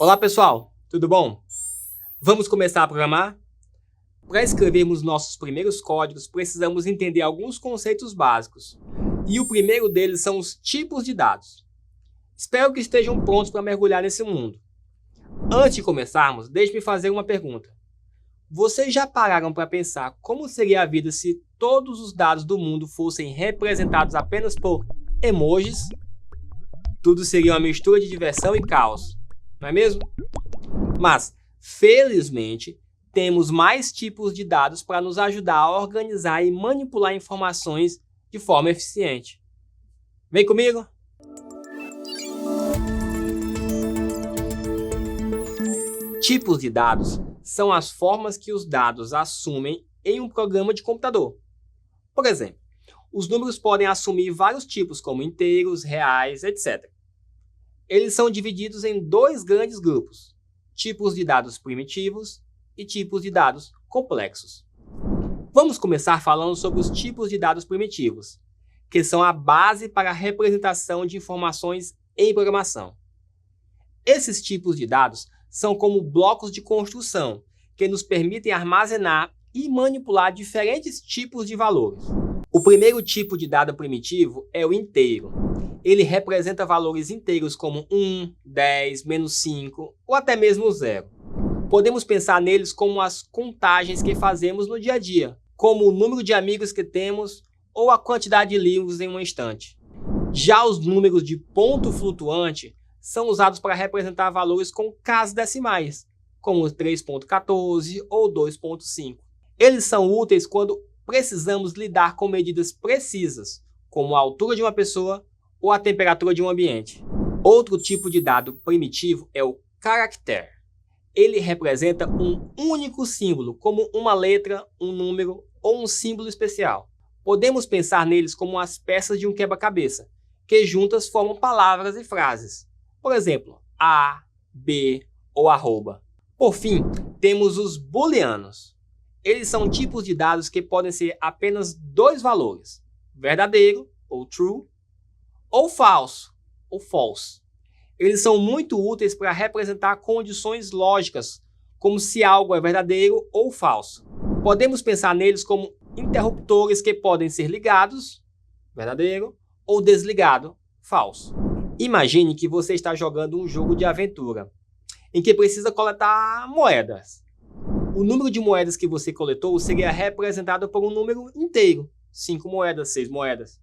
Olá pessoal, tudo bom? Vamos começar a programar? Para escrevermos nossos primeiros códigos, precisamos entender alguns conceitos básicos. E o primeiro deles são os tipos de dados. Espero que estejam prontos para mergulhar nesse mundo. Antes de começarmos, deixe-me fazer uma pergunta. Vocês já pararam para pensar como seria a vida se todos os dados do mundo fossem representados apenas por emojis? Tudo seria uma mistura de diversão e caos, não é mesmo? Mas, felizmente, temos mais tipos de dados para nos ajudar a organizar e manipular informações de forma eficiente. Vem comigo! Tipos de dados são as formas que os dados assumem em um programa de computador. Por exemplo, os números podem assumir vários tipos, como inteiros, reais, etc. Eles são divididos em dois grandes grupos: tipos de dados primitivos e tipos de dados complexos. Vamos começar falando sobre os tipos de dados primitivos, que são a base para a representação de informações em programação. Esses tipos de dados são como blocos de construção, que nos permitem armazenar e manipular diferentes tipos de valores. O primeiro tipo de dado primitivo é o inteiro. Ele representa valores inteiros como 1, 10, -5 ou até mesmo 0. Podemos pensar neles como as contagens que fazemos no dia a dia, como o número de amigos que temos ou a quantidade de livros em um estante. Já os números de ponto flutuante são usados para representar valores com casas decimais, como 3.14 ou 2.5. Eles são úteis quando precisamos lidar com medidas precisas, como a altura de uma pessoa ou a temperatura de um ambiente. Outro tipo de dado primitivo é o caractere. Ele representa um único símbolo, como uma letra, um número ou um símbolo especial. Podemos pensar neles como as peças de um quebra-cabeça, que juntas formam palavras e frases. Por exemplo, A, B ou arroba. Por fim, temos os booleanos. Eles são tipos de dados que podem ser apenas dois valores, verdadeiro ou true, ou falso ou false. Eles são muito úteis para representar condições lógicas, como se algo é verdadeiro ou falso. Podemos pensar neles como interruptores que podem ser ligados, verdadeiro, ou desligado, falso. Imagine que você está jogando um jogo de aventura, em que precisa coletar moedas. O número de moedas que você coletou seria representado por um número inteiro, 5 moedas, 6 moedas.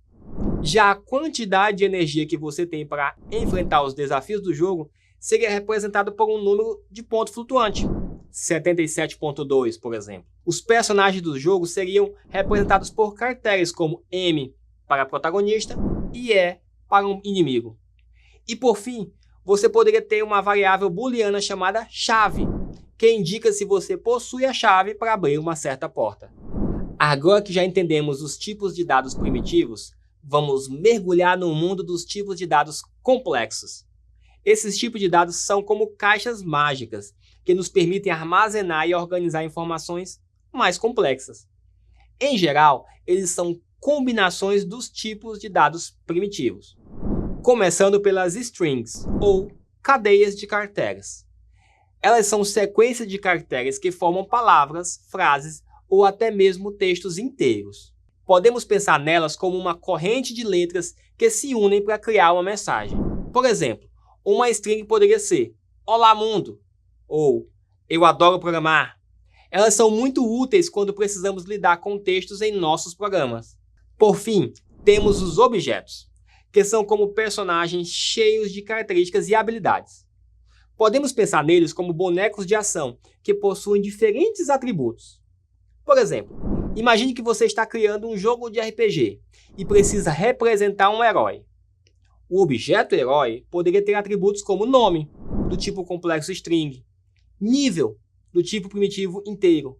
Já a quantidade de energia que você tem para enfrentar os desafios do jogo seria representado por um número de ponto flutuante, 77.2, por exemplo. Os personagens do jogo seriam representados por caracteres como M para protagonista e E para um inimigo. E por fim, você poderia ter uma variável booleana chamada chave, que indica se você possui a chave para abrir uma certa porta. Agora que já entendemos os tipos de dados primitivos, vamos mergulhar no mundo dos tipos de dados complexos. Esses tipos de dados são como caixas mágicas, que nos permitem armazenar e organizar informações mais complexas. Em geral, eles são combinações dos tipos de dados primitivos, começando pelas strings, ou cadeias de caracteres. Elas são sequências de caracteres que formam palavras, frases ou até mesmo textos inteiros. Podemos pensar nelas como uma corrente de letras que se unem para criar uma mensagem. Por exemplo, uma string poderia ser "Olá mundo" ou "Eu adoro programar". Elas são muito úteis quando precisamos lidar com textos em nossos programas. Por fim, temos os objetos, que são como personagens cheios de características e habilidades. Podemos pensar neles como bonecos de ação que possuem diferentes atributos. Por exemplo, imagine que você está criando um jogo de RPG e precisa representar um herói. O objeto herói poderia ter atributos como nome, do tipo complexo string, nível, do tipo primitivo inteiro,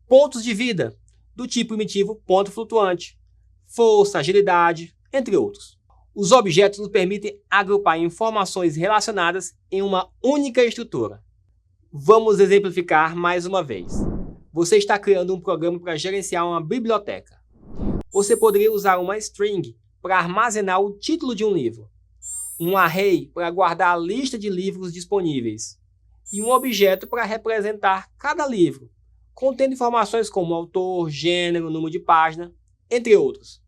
pontos de vida, do tipo primitivo ponto flutuante, força, agilidade, entre outros. Os objetos nos permitem agrupar informações relacionadas em uma única estrutura. Vamos exemplificar mais uma vez. Você está criando um programa para gerenciar uma biblioteca. Você poderia usar uma string para armazenar o título de um livro. um array para guardar a lista de livros disponíveis e um objeto para representar cada livro, contendo informações como autor, gênero, número de página, entre outros.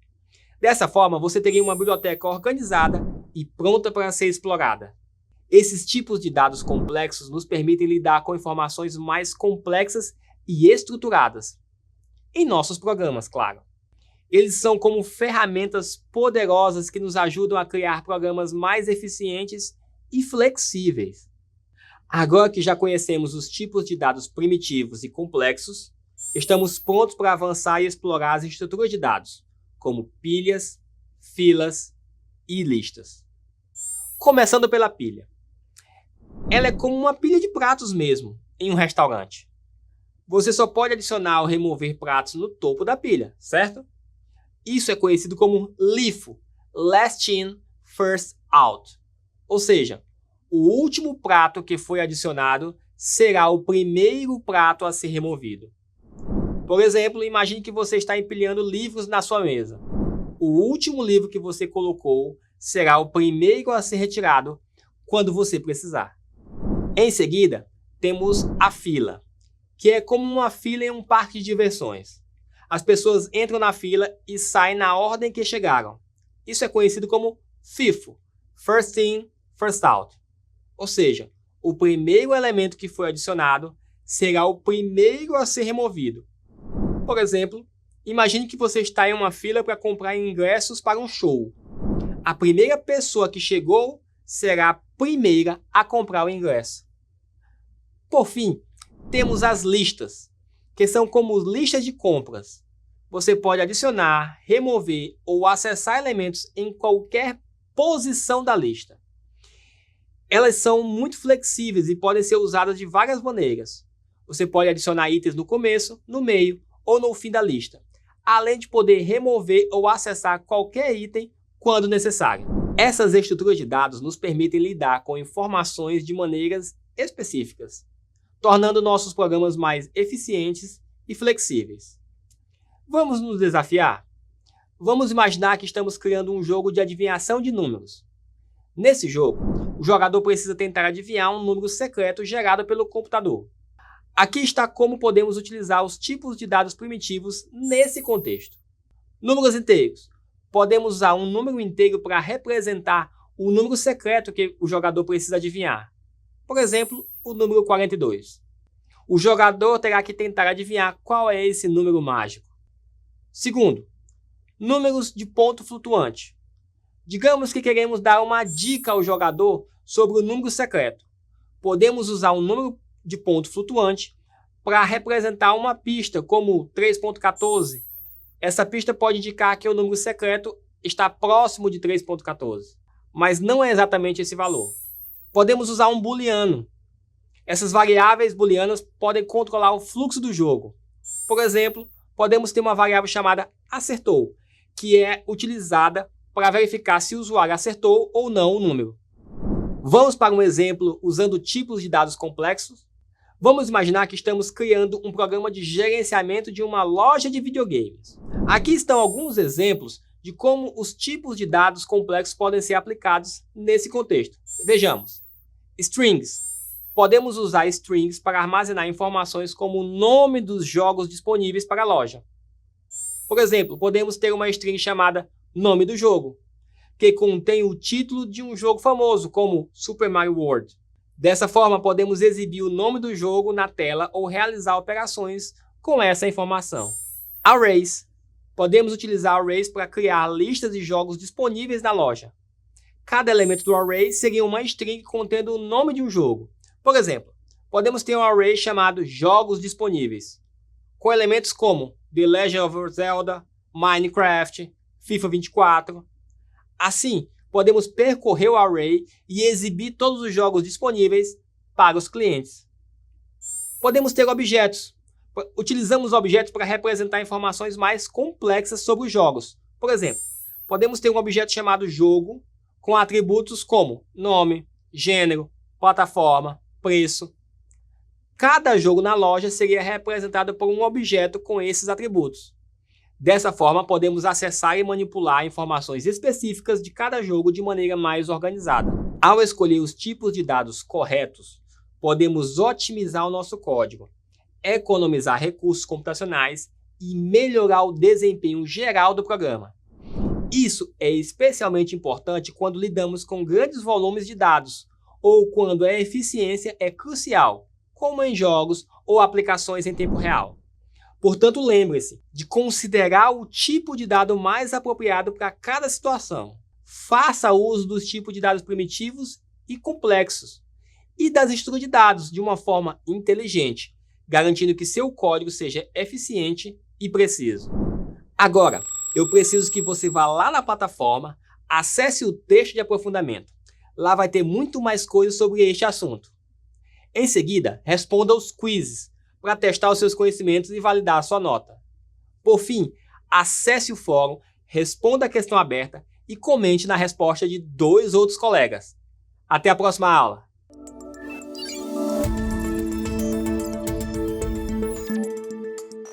Dessa forma, você teria uma biblioteca organizada e pronta para ser explorada. Esses tipos de dados complexos nos permitem lidar com informações mais complexas e estruturadas, em nossos programas, claro. Eles são como ferramentas poderosas que nos ajudam a criar programas mais eficientes e flexíveis. Agora que já conhecemos os tipos de dados primitivos e complexos, estamos prontos para avançar e explorar as estruturas de dados, como pilhas, filas e listas. Começando pela pilha. Ela é como uma pilha de pratos mesmo, em um restaurante. Você só pode adicionar ou remover pratos no topo da pilha, certo? Isso é conhecido como LIFO, Last In, First Out. Ou seja, o último prato que foi adicionado será o primeiro prato a ser removido. Por exemplo, imagine que você está empilhando livros na sua mesa. O último livro que você colocou será o primeiro a ser retirado quando você precisar. Em seguida, temos a fila, que é como uma fila em um parque de diversões. As pessoas entram na fila e saem na ordem que chegaram. Isso é conhecido como FIFO, First In, First Out. Ou seja, o primeiro elemento que foi adicionado será o primeiro a ser removido. Por exemplo, imagine que você está em uma fila para comprar ingressos para um show. A primeira pessoa que chegou será a primeira a comprar o ingresso. Por fim, temos as listas, que são como listas de compras. Você pode adicionar, remover ou acessar elementos em qualquer posição da lista. Elas são muito flexíveis e podem ser usadas de várias maneiras. Você pode adicionar itens no começo, no meio ou no fim da lista, além de poder remover ou acessar qualquer item quando necessário. Essas estruturas de dados nos permitem lidar com informações de maneiras específicas, tornando nossos programas mais eficientes e flexíveis. Vamos nos desafiar? Vamos imaginar que estamos criando um jogo de adivinhação de números. Nesse jogo, o jogador precisa tentar adivinhar um número secreto gerado pelo computador. Aqui está como podemos utilizar os tipos de dados primitivos nesse contexto. Números inteiros. Podemos usar um número inteiro para representar o número secreto que o jogador precisa adivinhar. Por exemplo, o número 42. O jogador terá que tentar adivinhar qual é esse número mágico. Segundo, números de ponto flutuante. Digamos que queremos dar uma dica ao jogador sobre o número secreto. Podemos usar um número de ponto flutuante para representar uma pista, como 3.14. Essa pista pode indicar que o número secreto está próximo de 3.14, mas não é exatamente esse valor. Podemos usar um booleano. Essas variáveis booleanas podem controlar o fluxo do jogo. Por exemplo, podemos ter uma variável chamada acertou, que é utilizada para verificar se o usuário acertou ou não o número. Vamos para um exemplo usando tipos de dados complexos? Vamos imaginar que estamos criando um programa de gerenciamento de uma loja de videogames. Aqui estão alguns exemplos de como os tipos de dados complexos podem ser aplicados nesse contexto. Vejamos. Strings. Podemos usar strings para armazenar informações como o nome dos jogos disponíveis para a loja. Por exemplo, podemos ter uma string chamada nome do jogo, que contém o título de um jogo famoso, como Super Mario World. Dessa forma, podemos exibir o nome do jogo na tela ou realizar operações com essa informação. Arrays. Podemos utilizar arrays para criar listas de jogos disponíveis na loja. Cada elemento do array seria uma string contendo o nome de um jogo. Por exemplo, podemos ter um array chamado jogos disponíveis, com elementos como The Legend of Zelda, Minecraft, FIFA 24. Assim, podemos percorrer o array e exibir todos os jogos disponíveis para os clientes. Podemos ter objetos. Utilizamos objetos para representar informações mais complexas sobre os jogos. Por exemplo, podemos ter um objeto chamado jogo com atributos como nome, gênero, plataforma, preço. Cada jogo na loja seria representado por um objeto com esses atributos. Dessa forma, podemos acessar e manipular informações específicas de cada jogo de maneira mais organizada. Ao escolher os tipos de dados corretos, podemos otimizar o nosso código, economizar recursos computacionais e melhorar o desempenho geral do programa. Isso é especialmente importante quando lidamos com grandes volumes de dados ou quando a eficiência é crucial, como em jogos ou aplicações em tempo real. Portanto, lembre-se de considerar o tipo de dado mais apropriado para cada situação. Faça uso dos tipos de dados primitivos e complexos e das estruturas de dados de uma forma inteligente, garantindo que seu código seja eficiente e preciso. Agora, eu preciso que você vá lá na plataforma, acesse o texto de aprofundamento. Lá vai ter muito mais coisas sobre este assunto. Em seguida, responda aos quizzes para testar os seus conhecimentos e validar a sua nota. Por fim, acesse o fórum, responda a questão aberta e comente na resposta de 2 outros colegas. Até a próxima aula!